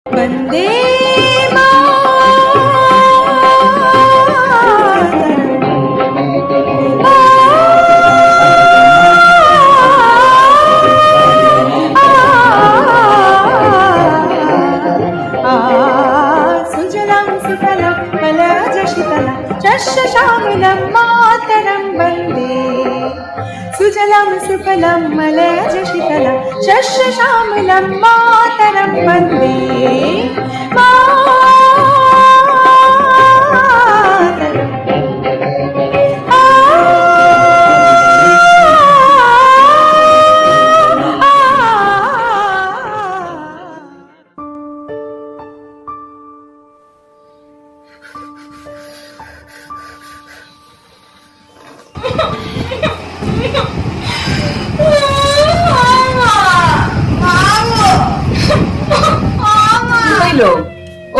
वन्दे सुजलां सुफलां फलजशितलां शस्यश्यामलां मातरं वन्दे सुजलां सुफलां मलयजशीतलां शस्यश्यामलां मातरं वन्दे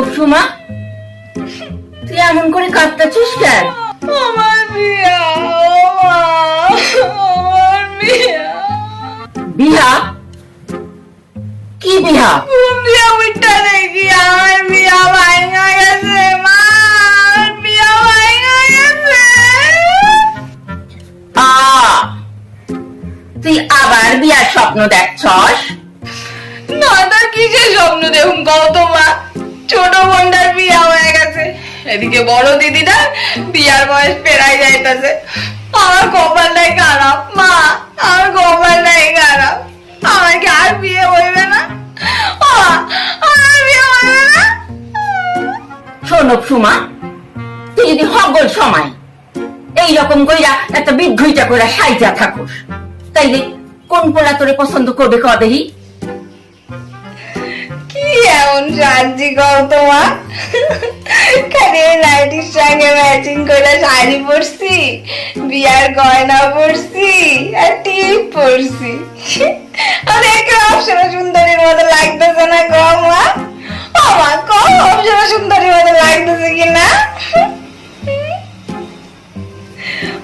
অপসুমা, তুই এমন করে কাঁদতেছিস কেন? আমার বিয়া, আমার বিয়া। বিয়া? কি বিয়া? বিয়া উঠা দেখি আমার বিয়া ভাঙা গেছে মা, বিয়া ভাঙা গেছে। তুই আবার বিয়ার স্বপ্ন দেখছস? না তা কিসের স্বপ্ন দেখুন কত মা, ছোট বোনটার বিয়া হয়ে গেছে, এদিকে বড় দিদিটা বিয়ার বয়স পেরাই যাইতেছে। আমার কপালটাই খারাপ মা, আমার কপালটাই খারাপ। আমার কি আর বিয়ে হইবে না? আমার বিয়ে হইবে না? শোন অপসুমা, তুই যদি হগল সময় এইরকম কইরা একটা বিদ্রুইটা কইরা সাইজা থাকুস, তাইলে কোন পোলা তোরে পছন্দ করবে ক দেহি? কি এমন সাজি কর তোমা, খালি নাইটির সঙ্গে ম্যাচিং করে শাড়ি পরছি, বিয়ার গয়না পরছি আর টিপ পরছি, আর একটা অপসরা সুন্দরীর মতো লাগতেছে না গো মা? মা কম অপসরা সুন্দরীর মতো লাগতেছে কিনা?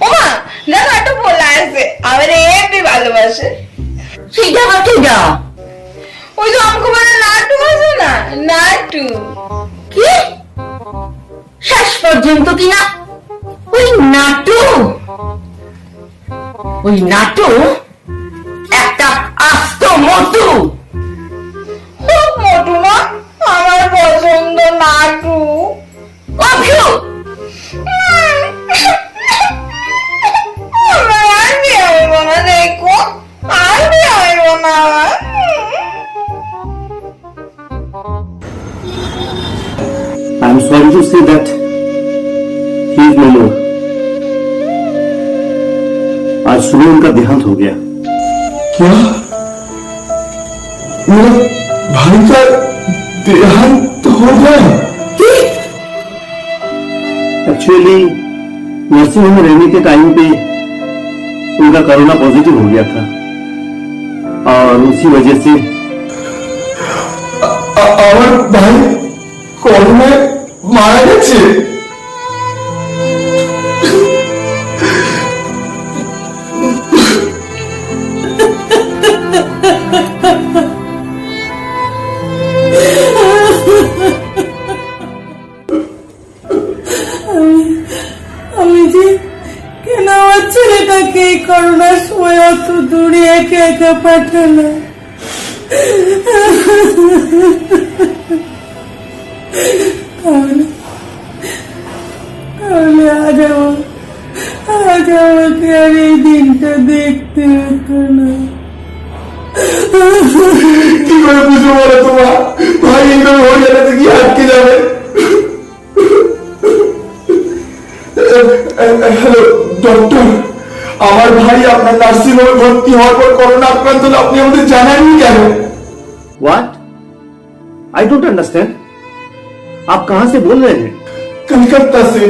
ওমা দেখো একটা পোলা আছে আমার এমনি ভালোবাসে। সেইটা আবার কিটা? ওই যে অঙ্কমানের নাটু আছে না, নাটু। কি শেষ পর্যন্ত কিনা ওই নাটু? ওই নাটু একটা আস্ত মটু। খুব মোটু না, আমার পছন্দ নাটু। অভ্যু আমার আর বিয়ে হইব না, দেখো আর বিয়ে হইব না আমার। I'm sorry to say that he is no more. आज सुबह उनका देहांत हो गया। क्या? मेरे भाई का देहांत हो गया? एक्चुअली नर्सिंग होम में रहने के टाइम पे उनका कोरोना पॉजिटिव हो गया था और उसी वजह से আমার ভাই করোনায় মারা গেছে। আমি যে কেন আমার ছেলেটাকে এই করোনার সময় অত দূরে একা একা পাঠালাম। তাহলে আজ আমাকে আর এই দিনটা দেখতে হতো না। কি করে বুঝবো বলো তোমার ভাই এইভাবে হয়ে গেলে তো কি আটকে যাবে? হ্যালো ডক্টর, আমার ভাই আপনার নার্সিং হোমে ভর্তি হওয়ার পর করোনা আক্রান্ত হলে আপনি আমাদের জানাননি কেন? What? I don't understand. आप कहां से बोल रहे हैं? कलकत्ता से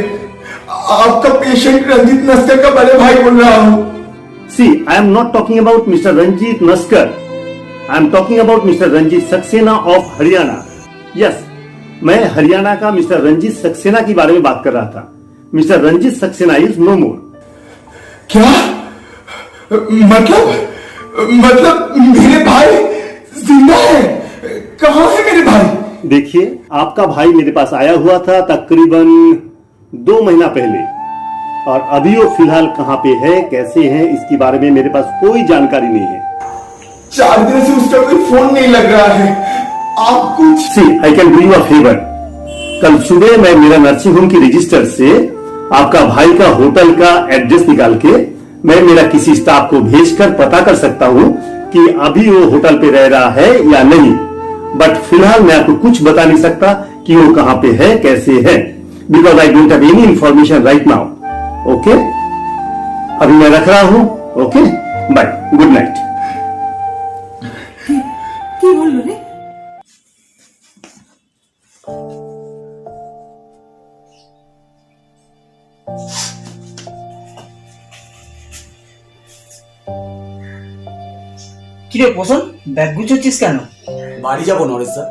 आपका पेशेंट रंजीत नस्कर का बड़े भाई बोल रहा हूँ। See, I am not talking about Mr. Ranjit Naskar. I am talking about Mr. Ranjit Saxena of Haryana. Yes, मैं हरियाणा का मिस्टर रंजीत सक्सेना के बारे में बात कर रहा था। Mister Ranjit Saxena is no more. क्या? मतलब मेरे भाई जिंदा है? कहाँ है मेरे भाई? देखिए, आपका भाई मेरे पास आया हुआ था तकरीबन 2 महीना पहले, और अभी वो फिलहाल कहाँ पे है, कैसे है, इसके बारे में मेरे पास कोई जानकारी नहीं है। 4 दिन से उसका कोई फोन नहीं लग रहा है। आप कुछ see I can do you a favour. कल सुबह मैं मेरा नर्सिंग होम की रजिस्टर से आपका भाई का होटल का एड्रेस निकाल के मैं मेरा किसी स्टाफ को भेजकर पता कर सकता हूं कि अभी वो होटल पे रह रहा है या नहीं, बट फिलहाल मैं आपको कुछ बता नहीं सकता कि वो कहां पे है, कैसे है, because I don't have any information right now. Okay, अभी मैं रख रहा हूं। Okay, bye, good night. কি বললো রে? কিরে পোষণ, ব্যাগ গুছোচ্ছিস কেন? বাড়ি যাবো নরেশ দা,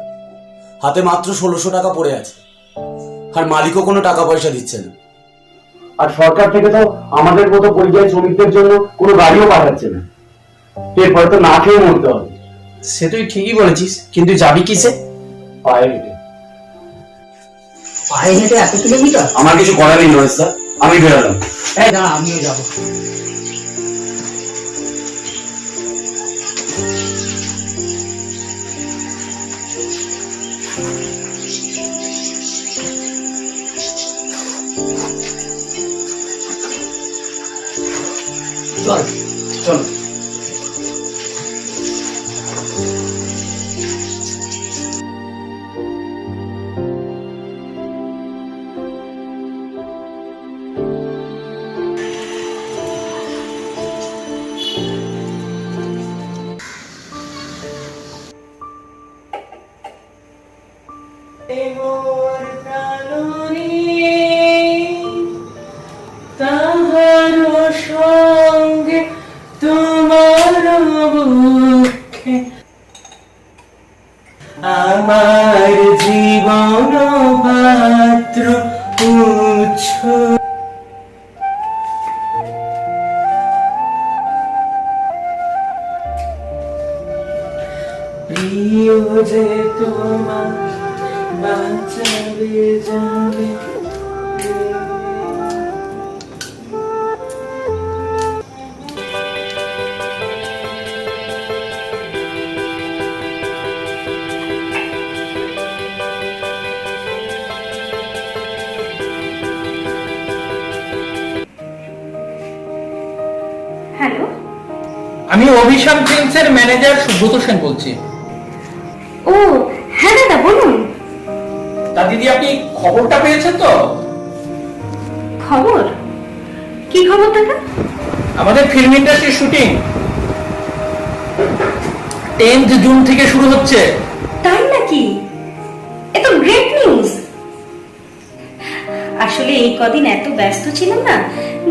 হাতে মাত্র 1600 টাকা পড়ে আছে, আর মালিকও কোনো টাকা পয়সা দিচ্ছে না। আর সরকার থেকে তো আমাদের মতো পরিযায়ী শ্রমিকদের জন্য কোনো গাড়িও পাঠাচ্ছে না। এরপরে তো না খেয়ে মরতে হবে। সে তুই ঠিকই বলেছিস, কিন্তু যাবি কিসে? পায়ে হেঁটে। পায়ে হেঁটে 1 কিলোমিটার? আমার কিছু করার নেই নরেশ দা, আমি বেরোলাম। এই দাঁড়া, আমিও যাবো। চল চল। তাহার সঙ্গে তোমার বুকে আমার জীবন পাত্র পুচ্ছ। প্রিয় যে তোমার বাঁচাবে যাবে। হ্যালো, আমি অভিশাপ ফিল্মসের ম্যানেজার সুব্রত সেন বলছি। ও হ্যাঁ দাদা বলুন। তা দিদি, আপনি খবরটা পেয়েছেন তো? খবর? কি খবর দাদা? আমাদের ফিল্ম ইন্ডাস্ট্রির শুটিং 10th জুন থেকে শুরু হচ্ছে। তাই নাকি? এ তো গ্রেট নিউজ। আসলে এই কদিন এত ব্যস্ত ছিলাম না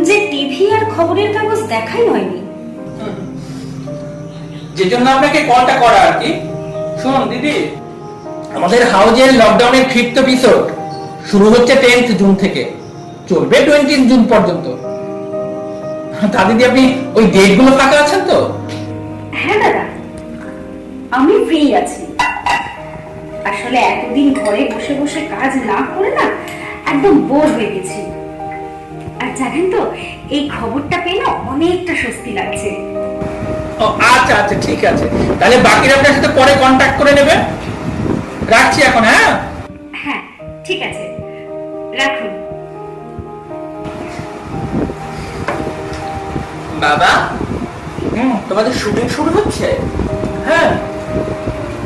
যে টিভি আর খবরের কাগজ দেখাই হয়নি। যে জন্য আপনাকে কলটা করা আর কি। শুনুন দিদি, আমাদের হাউজের লকডাউনের 5th এপিসোড শুরু হচ্ছে 10th জুন থেকে, চলবে 20th জুন পর্যন্ত। তা দিদি, আপনি ওই ডেটগুলো ফাঁকা আছেন তো? হ্যাঁ দাদা, আমি ফ্রি আছি। আসলে এতদিন ঘরে বসে বসে কাজ না করে না একদম বোর হয়ে গেছি। আর জানেন তো, এই খবরটা পেয়ে না অনেকটা স্বস্তি লাগছে। ও আচ্ছা আচ্ছা, ঠিক আছে, তাহলে বাকিরা আপনার সাথে পরে কন্ট্যাক্ট করে নেবেন। রাখছি এখন। হ্যাঁ হ্যাঁ ঠিক আছে, রাখুন। বাবা, তোমাদের শুটিং শুরু হচ্ছে? হ্যাঁ।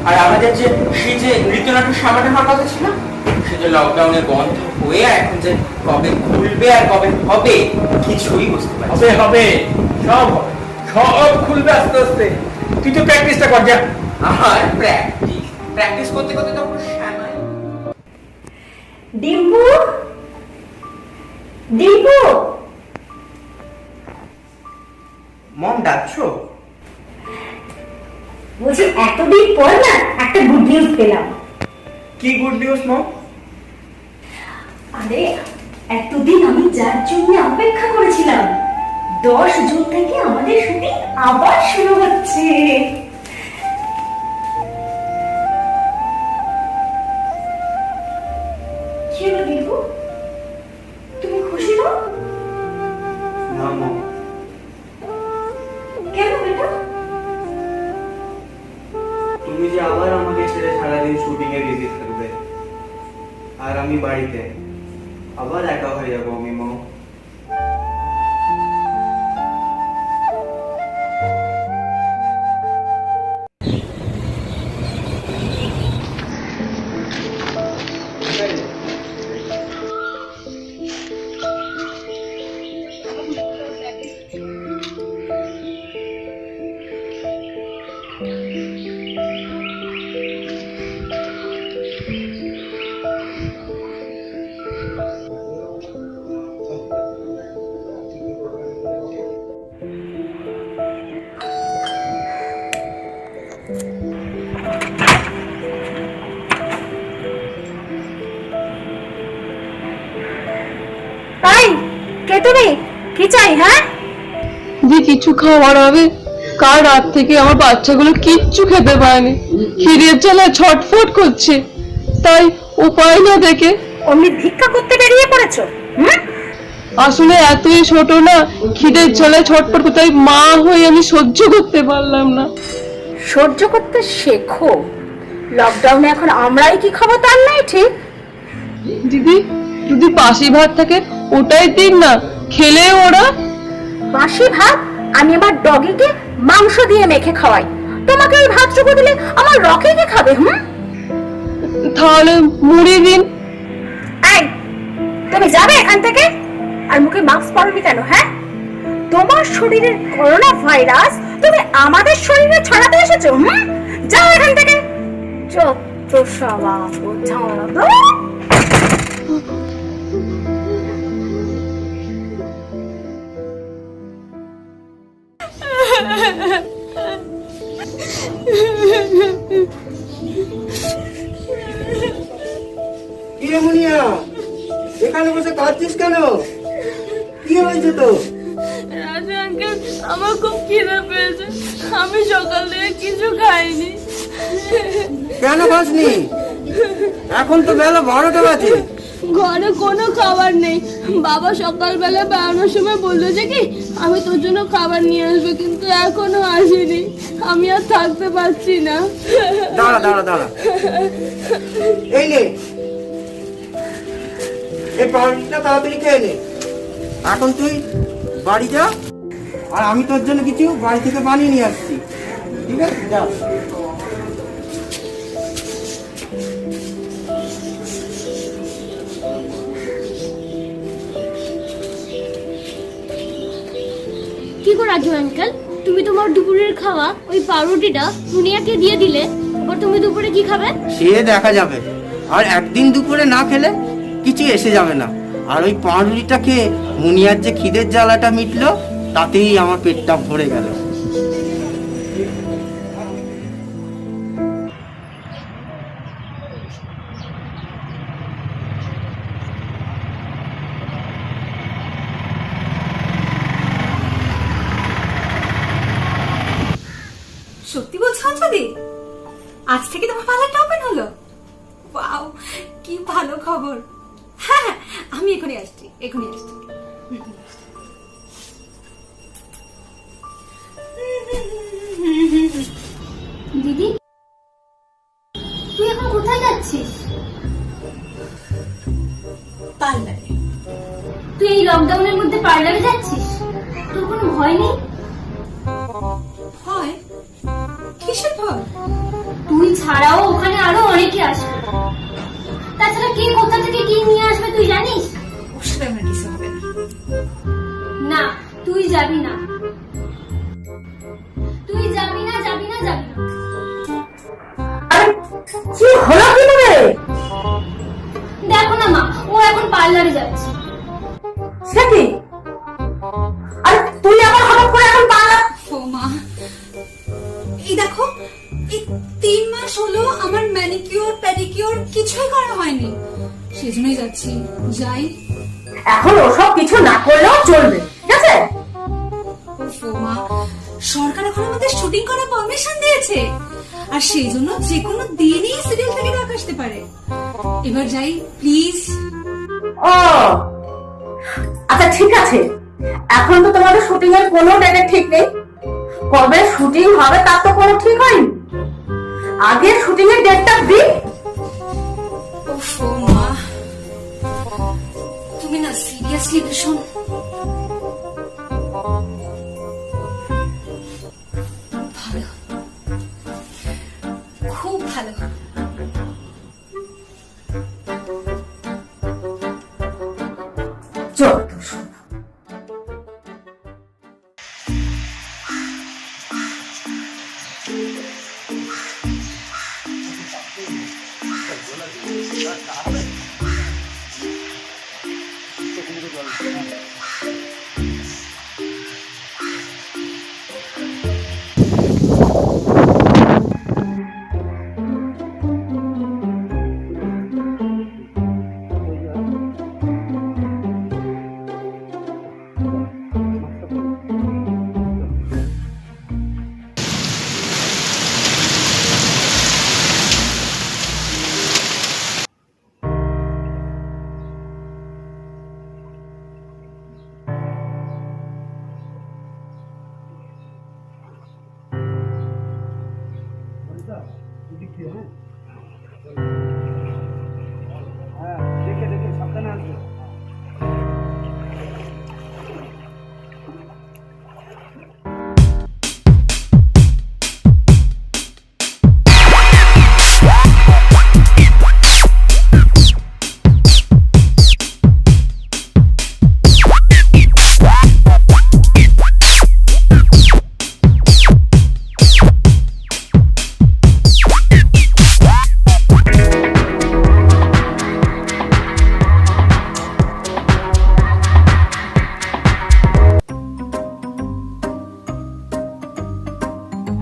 আর আমাদের যে সেই যে নৃত্যনাট্য সামান্য হওয়ার কথা ছিল, সে যে লকডাউনে বন্ধ হয়ে এখন যে কবে খুলবে আর কবে হবে কিছুই বুঝতে পারছি। হবে হবে, সব হবে, সব খুলবে আস্তে আস্তে। তুই তো প্র্যাকটিসটা কর যা। আমার প্র্যাকটিস করতে করতে তো সময়। ডিম্পু, ডিম্পু, মম ডাকছো? বলছি এতদিন পর না একটা গুড নিউজ পেলাম। কি গুড নিউজ মম? আরে এতদিন আমি যার জন্য অপেক্ষা করেছিলাম, 10 জুন থেকে আমাদের শুটিং আবার শুরু হচ্ছে। যে আবার আমাকে ছেড়ে সারাদিন শুটিং এ বিজি থাকবে, আর আমি বাড়িতে আবার একা হয়ে যাবো আমি মা। তাই কে তুমি? কি চাই? হ্যাঁ, যে কিছু খাওয়ার হবে। কাল রাত থেকে আমার বাচ্চাগুলো কিচ্ছু খেতে পায়নি, খিদের জ্বালায় ছটফট করছে, তাই উপায় না দেখে অমনি ভিক্ষা করতে বেরিয়ে পড়েছো? আসলে এতই ছোট না, খিদের জ্বালায় ছটফট করতে, তাই মা হয়ে আমি সহ্য করতে পারলাম না। সহ্য করতে শেখো। লকডাউনে এখন আমরাই কি খাবো তার নাই ঠিক। দিদি, যদি বাসি ভাত থাকে ওটাই দিন না, খেলে ওরা। বাসি ভাত? আমি আমার ডগিকে মাংস দিয়ে মেখে খাওয়াই, তোমাকে ওই ভাতটুকু দিলে আমার রকে কি খাবে? তাহলে মুড়ি দিন। এই, তুমি যাবে এখান থেকে? আর মুখে মাস্ক পরনি কেন? হ্যাঁ, তোমার শরীরের করোনা ভাইরাস তুমি আমাদের শরীরে ছড়াতে এসেছো। যাও এখান থেকে, যত সবা ঝামেলা। কিরে মুনিয়া, এখানে বসে কাঁদছিস কেন? কি হয়েছে তো? রাজু আঙ্কেল, আমার খুব খিদে পেয়েছে, আমি সকাল থেকে কিছু খাইনি। কেন খাসনি? এখন তো বেলা 12টা বাজে। ঘরে কোনো খাবার নেই। বাবা সকালবেলা বেড়ানোর সময় বললো যে কি আমি তোর জন্য খাবার নিয়ে আসবো, কিন্তু এখনো আসেনি। আমি আর থাকতে পারছি না। দাঁড়া দাঁড়া দাঁড়া, এই নে, এই পাউরুটিটা তাড়াতাড়ি খেয়ে নে। এখন তুই বাড়ি যা, আর আমি তোর জন্য কিছু বাড়ি থেকে বানিয়ে নিয়ে আসছি, ঠিক আছে? যা। কি গো রাজু আঙ্কেল, তুমি তোমার দুপুরের খাওয়া ওই পাউরুটিটা মুনিয়াকে দিয়ে দিলে, এবার তুমি দুপুরে কি খাবে? সে দেখা যাবে, আর একদিন দুপুরে না খেলে কিছু এসে যাবে না। আর ওই পাউরুটিটা খেয়ে মুনিয়ার যে খিদের জ্বালাটা মিটলো, তাতেই আমার পেটটা ভরে গেল। সত্যি বলছো অঞ্জলি? আজ থেকে তোমার পার্লারটা ওপেন হলো? ওয়াও, কি ভালো খবর। হ্যাঁ, আমি এখনই আসছি। দিদি, তুই এখন কোথায় যাচ্ছিস? পার্লারে। তুই এই লকডাউনের মধ্যে পার্লারে যাচ্ছিস? তোর কোনো ভয় নেই? ভয়? কিসের ভয়? তুই ছাড়াও ওখানে আরো অনেকে আসবে। তাছাড়া কে কোথা থেকে কি নিয়ে আসবে তুই জানিস? ওর সাথে আমার কিছু হবে না। না, তুই যাবি না। তুই যাবি না, যাবি না, যাবি না। কি হলো কি করে? দেখো না মা, ও এখন পার্লারে যাচ্ছে। সে কি? আর তুই আবার হঠাৎ করে এখন পার্লার? ও মা, এই দেখো, এই 3 মাস হলো আমার ম্যানিকিউর প্যাডিকিউর কিছুই করা হয়নি, সেজন্যই যাচ্ছি। যাই। এখন ওসব কিছু না করলেও চলবে, ঠিক আছে? ও মা, সরকার এখন আমাদের শুটিং করার পারমিশন দিয়েছে, আর সেই জন্য যে কোনো দিনই সিরিয়াল থেকে ডাক আসতে পারে। এবার যাই প্লিজ। ও আচ্ছা, ঠিক আছে। এখন তো তোমাদের শুটিং এর কোনো ডেট ঠিক নেই, কবে শুটিং হবে তার তো কোনো ঠিক হয়নি। আগে শুটিং এর ডেটটা দিন। ওফো মা, তুমি না সিরিয়াসলি ভীষণ ভালো, খুব ভালো। যত সব।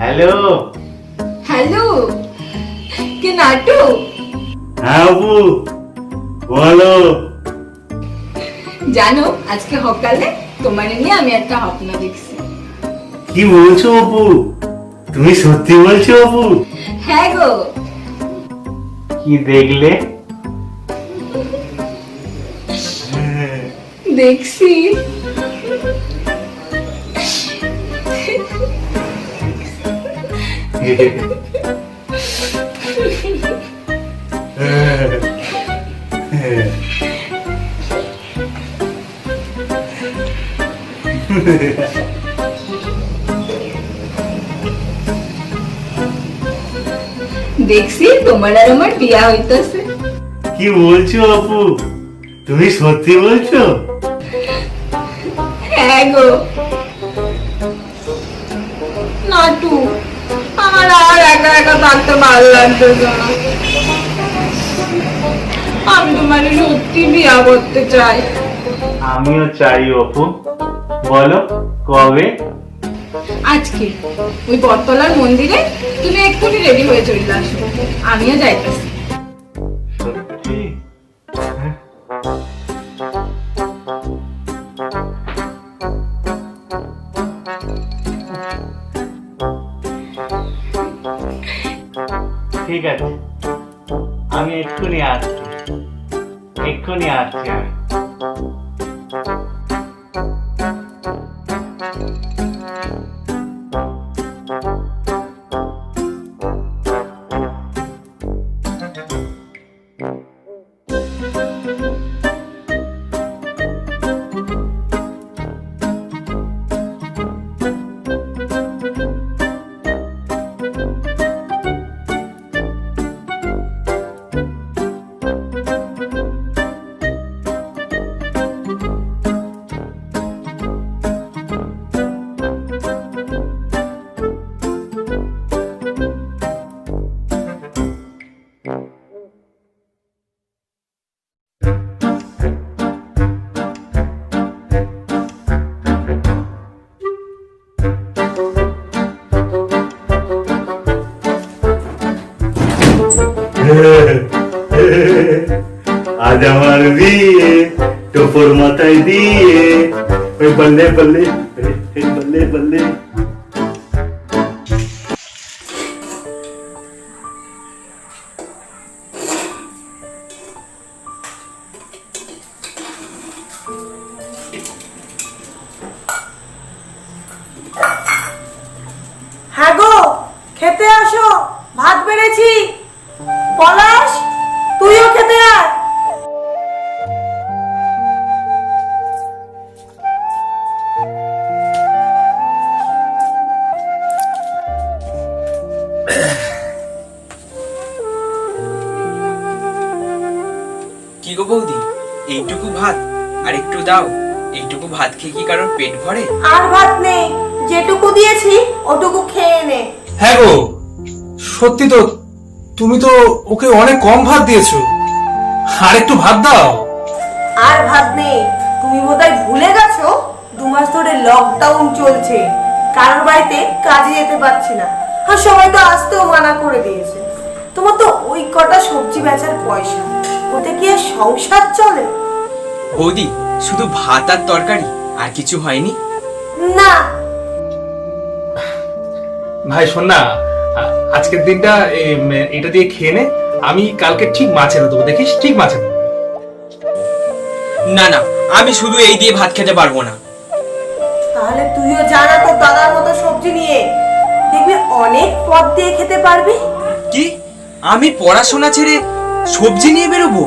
হ্যালো হ্যালো, কে নাটু? হ্যাঁ অপু বলো। জানো আজকে সকালে তোমার নিয়ে আমি একটা স্বপ্ন দেখছি। কি বলছো অপু? তুমি সত্যি বলছো অপু? হ্যাঁ গো। কি দেখলে? দেখছি দেখছি তোমার আর আমার বিয়া হইতাছে। কি বলছো অপু? তুমি সত্যি বলছো? হ্যাঁ গো নাটু, আমার আর একা একা থাকতে ভালো লাগতেছে না। আমি তোমার সত্যি বিয়া করতে চাই। আমিও চাই অপু। বলো কবে? আজকে ওই বটতলার মন্দিরে তুমি এক্ষুনি রেডি হয়ে চলে আসো, আমিও যাইতেছি। সত্যি? ঠিক আছে, আমি এক্ষুনি আসছি, এক্ষুনি আসছি আমি। আজ আমার বিয়ে টোপর মাথায় দিয়ে, ওই বল্লে বল্লে বল্লে বল্লে। হ্যাঁ গো, খেতে আসো। ভাত বেড়েছি, পলাশ তুইও খেতে আয়। কি গো বৌদি, এইটুকু ভাত আর একটু দাও। এইটুকু ভাত খেয়ে কি কারোর পেট ভরে? আর ভাত নেই, যেটুকু দিয়েছি ওটুকু খেয়ে নে। হ্যাঁ গো, সত্যি তো, তুমি তো ওকে অনেক কম ভাত দিয়েছো, আর একটু ভাত দাও। আর ভাত নেই, তুমি বোধহয় ভুলে গেছো 2 মাস ধরে লকডাউন চলছে, কারোর বাড়িতে কাজে যেতে পারছি না, আর সবাই তো আসতেও মানা করে দিয়েছে। তোমার তো ওই কটা সবজি বেচার পয়সা, ওতে কি আর সংসার চলে? বৌদি, শুধু ভাত আর তরকারি, আর কিছু হয়নি? না। ভাই শোন না, আজকের দিনটা এটা দিয়ে খেয়ে নে, আমি কালকে ঠিক মাছ এনে দেবো, দেখিস, ঠিক মাছ এনে দেবো। না না, আমি শুধু এই দিয়ে ভাত খেতে পারবো না। তাহলে তুইও জানা তোর দাদার মতো সবজি নিয়ে, দেখবি অনেক পদ দিয়ে খেতে পারবি। কি, আমি পড়াশোনা ছেড়ে সবজি নিয়ে বেরোবো?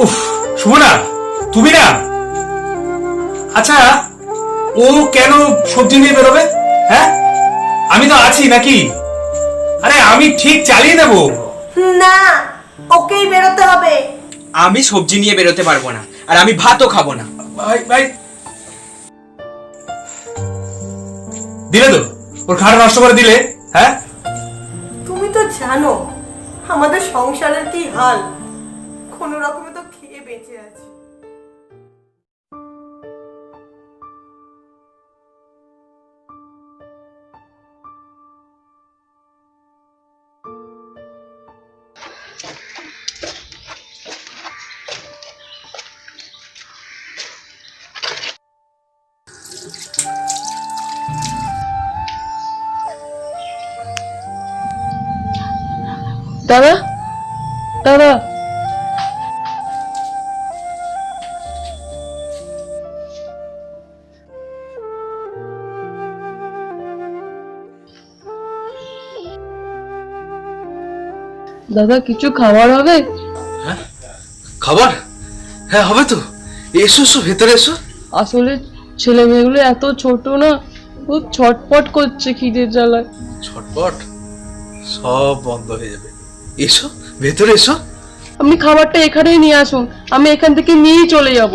উফ, শুভনা, তুমি না, আচ্ছা ও কেন সবজি নিয়ে বেরোবে? হ্যাঁ, আমি তো আছি নাকি? আরে আমি ঠিক চালিয়ে দেবো। না, ওকেই বেরোতে হবে। আমি সবজি নিয়ে বেরোতে পারবো না, আর আমি ভাতও খাবো না। ভাই ভাই, দিলে তো, ওর খাট নষ্ট করে দিলে। হ্যাঁ, তুমি তো জানো আমাদের সংসারের কি হাল, কোনো রকমে তো খেয়ে বেঁচে আছি। দাদা, দাদা, দাদা কিছু খাবার হবে? খাবার? হ্যাঁ হবে তো, এসো এসো, ভেতরে এসো। আসলে ছেলে মেয়েগুলো এত ছোট না, খুব ছটপট করছে খিদের জ্বালায়। ছটপট সব বন্ধ হয়ে যাবে, এসো ভেতরে এসো। আপনি খাবারটা এখানেই নিয়ে আসুন, আমি এখান থেকে নিয়েই চলে যাব।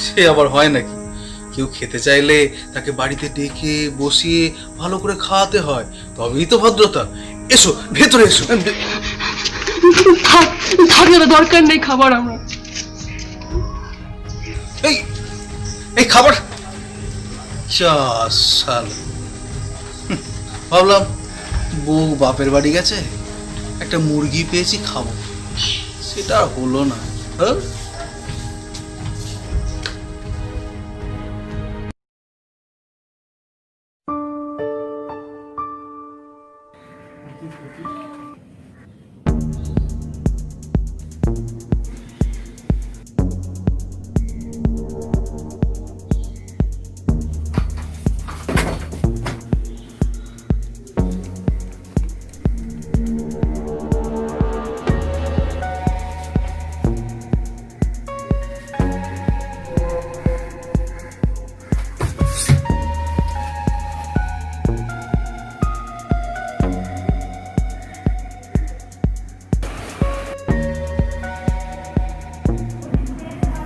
সে আবার হয় নাকি? কেউ খেতে চাইলে তাকে বাড়িতে ডেকে বসিয়ে ভালো করে খাওয়াতে হয়, তবেই তো ভদ্রতা। এসো ভেতরে এসো। থাক দাদা, দরকার নেই খাবার আমার। এই এই খাবার সাল, ভাবলাম বউ বাপের বাড়ি গেছে, একটা মুরগি পেয়েছি খাবো, সেটা আর হলো না। হ্যাঁ,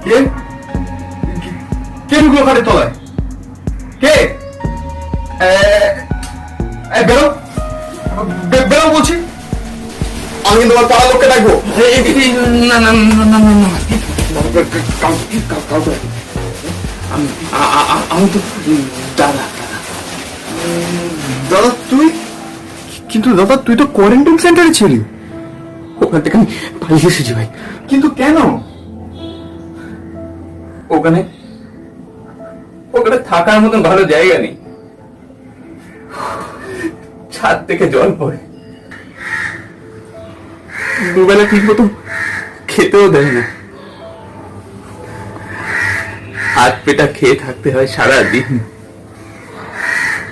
কে কে ঢুকলো ঘরের তলায়? কে? বেরো বেরো বলছি, আমি তোমার পাড়ার লোককে ডাকবো। না না না না না, আমি তো দাদা। দাদা তুই? কিন্তু দাদা তুই তো কোয়ারেন্টাইন সেন্টারে ছিলি, ওখান থেকে আমি পালিয়ে এসেছি ভাই। কিন্তু কেন? ওখানে থাকার মতন ভালো জায়গা নেই, ছাদ থেকে জল পড়ে, দুবেলা ঠিক মতো খেতেও দেয় না, হাত পেটা খেয়ে থাকতে হয় সারাদিন।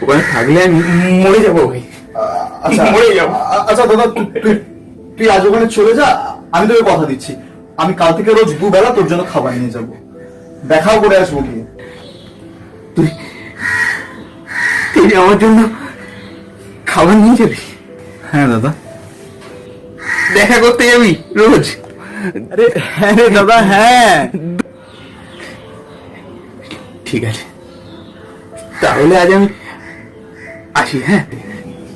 ওখানে থাকলে আমি মরে যাবো ভাই। আচ্ছা মরে যাবো। আচ্ছা দাদা তুই আজ ওখানে চলে যা, আমি তোকে কথা দিচ্ছি আমি কাল থেকে রোজ দুবেলা তোর জন্য খাবার নিয়ে যাব, দেখাও করে আসবো গিয়ে। তুই আমার জন্য খাবার নিয়ে যাবি? হ্যাঁ দাদা। দেখা করতে যাবি রোজ? আরে হ্যাঁ রে দাদা, হ্যাঁ। ঠিক আছে, তাহলে আজ আমি আসি। হ্যাঁ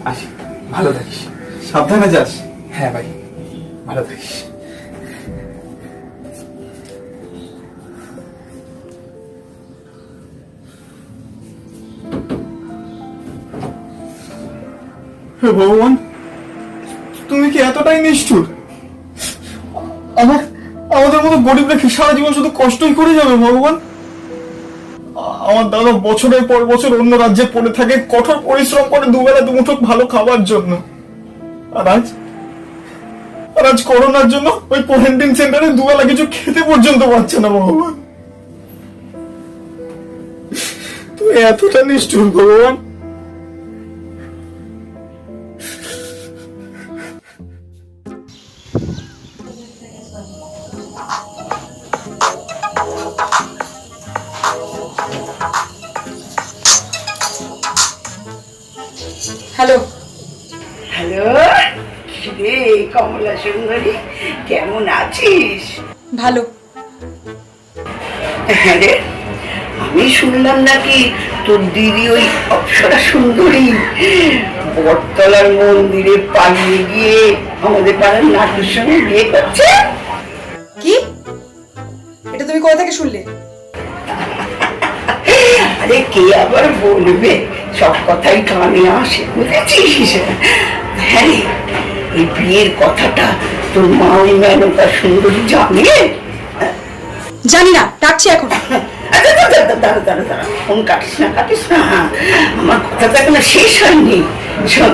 আসি, ভালো থাকিস। সাবধানে যাস। হ্যাঁ ভাই, ভালো থাকিস। হে ভগবান, তুমি কি এতটাই নিষ্ঠুর? আমাদের মতো গরিব রেখে সারা জীবন শুধু কষ্টই করে যাবে ভগবান। আমার দাদা বছরের পর বছর অন্য রাজ্যে পড়ে থাকে, কঠোর পরিশ্রম করে দুবেলা দুমুঠো ভালো খাবার জন্য। আর আজ করোনার জন্য ওই কোয়ারেন্টাইন সেন্টারে দুবেলা কিছু খেতে পর্যন্ত পাচ্ছে না ভগবান। তুমি এতটা নিষ্ঠুর ভগবান। হ্যালো। হ্যালো, রে কমলা সুন্দরী, কেমন আছিস? ভালো। হ্যাঁ রে, আমি শুনলাম নাকি তোর দিদি ওই অপ্সরা সুন্দরী বটতলার মন্দিরে পালিয়ে গিয়ে আমাদের পাড়ার নাটুর সঙ্গে বিয়ে করছে। কি? এটা তুমি কোথা থেকে শুনলে? আরে কে আবার বলবে, সব কথাই কানে আসে, বুঝেছিস? হ্যাঁ রে, এই বিয়ের কথাটা তোর মা ওই মেনকা সুন্দরী জানে? জানি না, ডাকছি এখন। দাঁড়া, ফোন কাটিস না, আমার কথাটা এখনো শেষ হয়নি। শোন,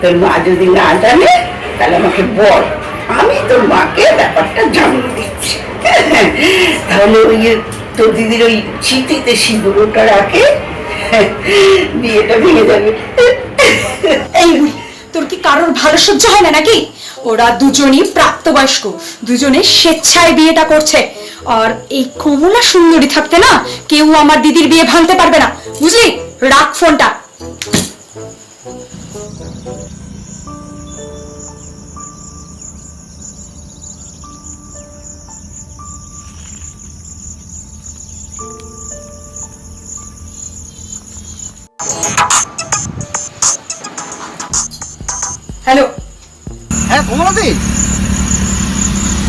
তোর মা যদি না জানে তাহলে আমাকে বল, আমি তোর মাকে ব্যাপারটা জানিয়ে দিচ্ছি। তাহলে ওই তোর দিদির ওই চিঠিতে সিঁদুরটা রাখে, বিয়েটা ভেঙে যাবে। এই তোর কি কারোর ভালো সহ্য হয় না নাকি? ওরা দুজনই প্রাপ্তবয়স্ক, দুজনে স্বেচ্ছায় বিয়েটা করছে। আর এই কমলা সুন্দরী থাকতে না কেউ আমার দিদির বিয়ে ভাঙতে পারবে না, বুঝলি? রাখ ফোনটা। হ্যালো। হ্যাঁ কমলাদি,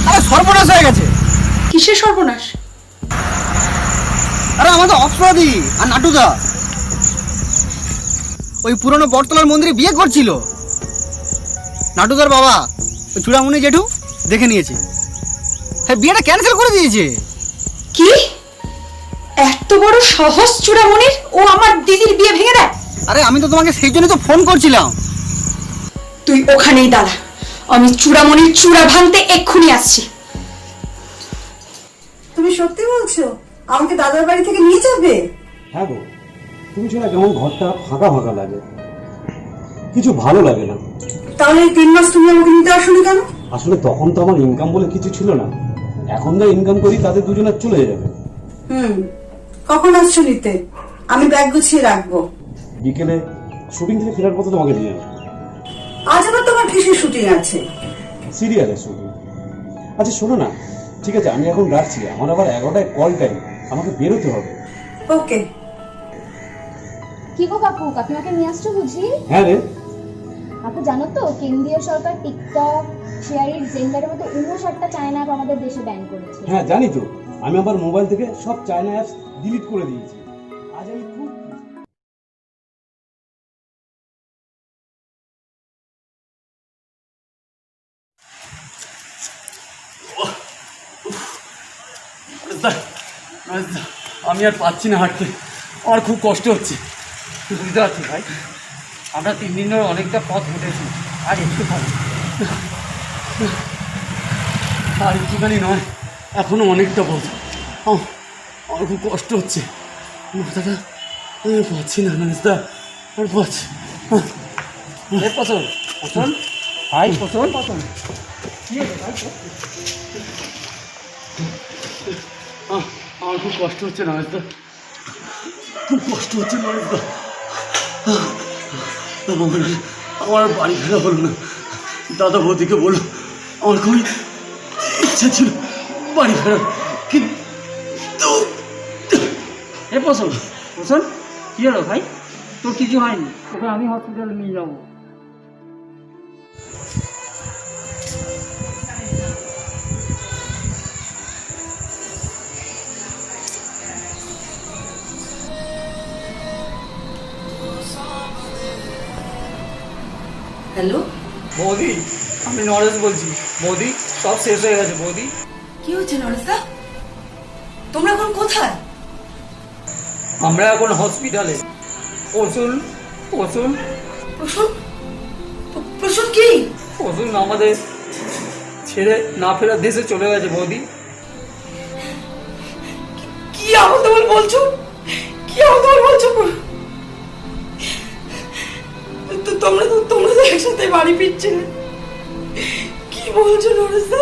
আরে সর্বনাশ হয়ে গেছে। কিসের সর্বনাশ? আরে আমাদের অপরাধী আর নাটুদা ওই পুরনো বটতলার মন্দিরে বিয়ে করছিল। নাটুদার বাবা ওই চূড়ামণি জেঠু দেখে নিয়েছে, হ্যাঁ বিয়েটা ক্যান্সেল করে দিয়েছে। কি? এত বড় সাহস চূড়ামণির, ও আমার দিদির বিয়ে ভেঙে দেয়? আরে আমি তো তোমাকে সেই জন্য তো ফোন করছিলাম। তুই ওখানেই দাঁড়া, আমি চূড়ামণির চূড়া ভাঙতে এক্ষুনি আসছি। তুমি সত্যি বলছো? আমাকে দাদার বাড়ি থেকে নিয়ে যাবে? হ্যাঁ গো, তুমি ছাড়া কেমন ঘরটা ফাঁকা ফাঁকা লাগে, কিছু ভালো লাগে না। তাহলে এই 3 মাস তুমি আমাকে নিতে আসোনি কেন? আসলে তখন তো আমার ইনকাম বলে কিছু ছিল না, এখন যা ইনকাম করি তাদের দুজনের চলে যাবে। কখন আসছো নিতে? আমি ব্যাগ গুছিয়ে রাখবো। বিকেলে শুটিং থেকে ফেরার পথে তোমাকে নিয়ে আসবো। আজ আবার তোমার কিসের শুটিং আছে? সিরিয়ালের শুটিং। আচ্ছা শোনো না, ঠিক আছে আমি এখন রাখছি, আমার আবার 11টায় কল টাইম, আমাকে বেরোতে হবে। ওকে। কি গো কাকু, কাকিমাকে নিয়ে আসছো বুঝি? হ্যাঁ রে। আপনি জানো তো কেন্দ্রীয় সরকার টিকটক, শেয়ারিং, জেন্ডারের মতো 59টা চায়না অ্যাপ আমাদের দেশে ব্যান করেছে। হ্যাঁ জানি তো, আমি আমার মোবাইল থেকে সব চায়না অ্যাপস ডিলিট করে দিয়েছি। আজ আমি খুব আমি আর পাচ্ছি না হাঁটতে, আমার খুব কষ্ট হচ্ছে। বুঝতে পারছি ভাই, আমরা 3 দিন ধরে অনেকটা পথ হেঁটেছি, আর একটু খাবো আর একটুখানি নয়, এখনো অনেকটা পথ। আমার খুব কষ্ট হচ্ছে, মাথাটা আমি পাচ্ছি না নানিস্তা, আর পাচ্ছি। আমার খুব কষ্ট হচ্ছে নরেশদা, খুব কষ্ট হচ্ছে নরেশদা। আমার আর বাড়ি ফেরা হলো না। দাদা বৌদিকে বললো, আমার খুবই ইচ্ছা ছিল বাড়ি ফেরার, কিন্তু এ পছন্দ পছন্দ কি হলো ভাই? তোর কিছু হয়নি, ওকে আমি হসপিটালে নিয়ে যাবো। হ্যালো, বৌদি, আমি নরেশ বলছি। বৌদি, সব শেষ হয়ে গেছে বৌদি। কি হচ্ছে নরেশদা? তোমরা এখন কোথায়? আমরা এখন হসপিটালে। প্রসূন প্রসূন প্রসূন? প্রসূন কি? প্রসূন আমাদের ছেড়ে না ফেরার দেশে চলে গেছে বৌদি। কি আবল বলছো? কি আবল বলছো? তোমরা তো একসাথে বাড়ি ফিরছিলে। কি বলছো নরেশদা?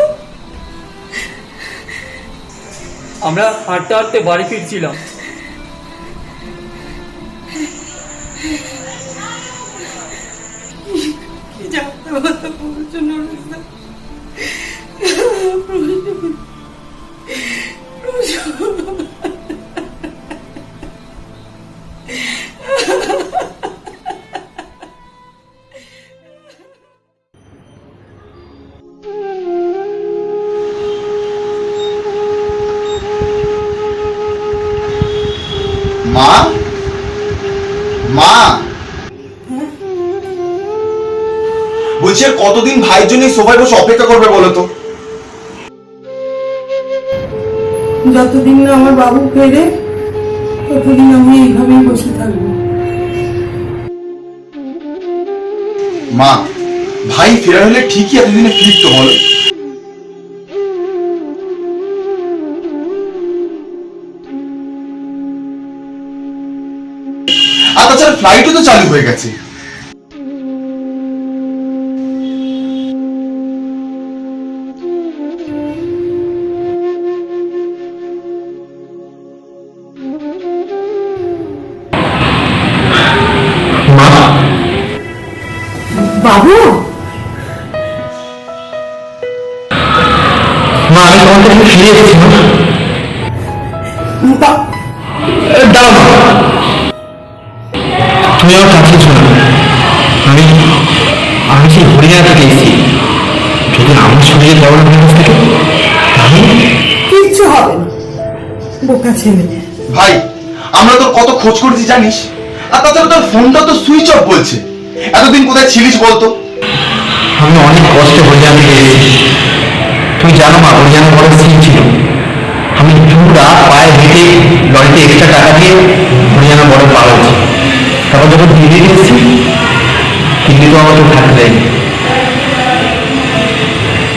আমরা হাঁটতে হাঁটতে বাড়ি ফিরছিলাম। কি জানতে কথা বলছো নরেশদা? মা, মা, বলছি আর কতদিন ভাইয়ের জন্য সোফায় বসে অপেক্ষা করবে বলো তো? যতদিন না আমার বাবু ফেরে ততদিন আমি এইভাবেই বসে থাকবো। মা, ভাই ফেরা হলে ঠিকই এতদিনে ফিরতো বলো? আর তাছাড়া ফ্লাইটও তো চালু হয়ে গেছে। বাবু, মা, আমি তোমার কাছে ফিরে এসেছি। দাঁড়াও, তুমি আমার কাছে শোনো। আমি সেই হরিয়ানা থেকে এসেছি। যদি আমার শরীরে বড় কাছ থেকে, তাহলে কিচ্ছু হবে না, বোকা ছেলে। ভাই, আমরা তোর কত খোঁজ করেছি জানিস? আর তাছাড়া তোর ফোনটা তো সুইচ অফ বলছে। এতদিন কোথায় ছিলিস বলতো? আমি অনেক কষ্টে হরিয়ানা থেকে এসেছি। তুমি জানো মা, হরিয়ানা বড় সিট ছিল। আমি পুরা পায়ে হেঁটে লরিতে এক্সট্রা টাকা দিয়ে হরিয়ানা বড় পাওয়া হয়েছে। তারপর যখন দিল্লি এসেছি, দিল্লি তো আমাকে থাকতে দেয়নি।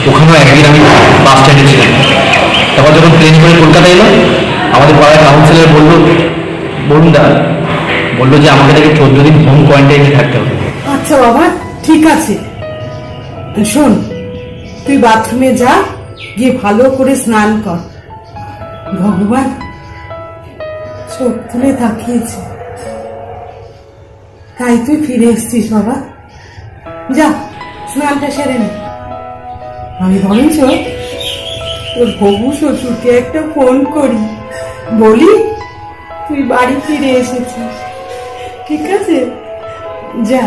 ওখানেও একদিন আমি বাস স্ট্যান্ডে ছিলাম। তারপর যখন প্লেন করে কলকাতা এলো, আমাদের পাড়ার কাউন্সিলর বরুণদা বললো যে আমাকে তাকে 14 দিন হোম কোয়ারেন্টাইনে থাকতে হবে। আচ্ছা বাবা, ঠিক আছে। শোন, তুই বাথরুমে যা, গিয়ে ভালো করে স্নান কর। ভগবান চোখ তুলে তাকিয়েছে, তাই তুই ফিরে এসছিস বাবা। যা, স্নানটা সেরে নে। আমি বরঞ্চ তোর হবু শ্বশুরকে একটা ফোন করি, বলি তুই বাড়ি ফিরে এসেছিস। ঠিক আছে, যা।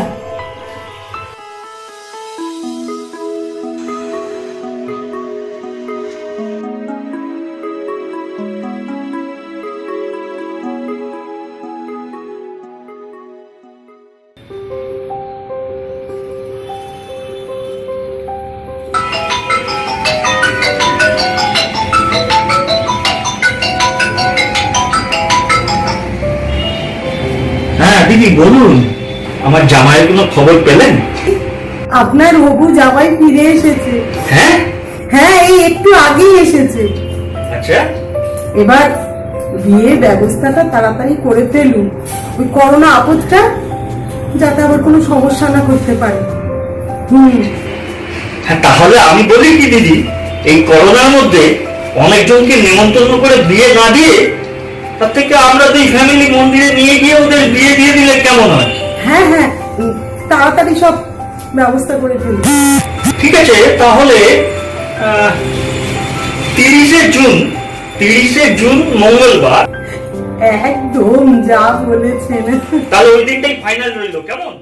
হ্যাঁ দিদি বলুন, আমার জামাইয়ের কোনো খবর পেলেন? আপনার হবু জামাই ফিরে এসেছে। হ্যাঁ হ্যাঁ, এই একটু আগেই এসেছে। আচ্ছা, এবার বিয়ের ব্যবস্থাটা তাড়াতাড়ি করে ফেলুন। ওই করোনা আপদটা যাতে আবার কোনো সমস্যা না করতে পারে। হ্যাঁ, তাহলে আমি বলি কি দিদি, এই করোনার মধ্যে অনেকজনকে নিমন্ত্রণ করে বিয়ে না দিয়ে তার থেকে আমরা দুই ফ্যামিলি মন্দিরে নিয়ে গিয়ে ওদের বিয়ে দিয়ে দিলে কেমন হয়? হ্যাঁ হ্যাঁ, তাড়াতাড়ি সব ব্যবস্থা করে ফেলি। ঠিক আছে, তাহলে 30শে জুন মঙ্গলবার, একদম যা বলেছেন। তাহলে ওই দিনটাই ফাইনাল রইলো, কেমন?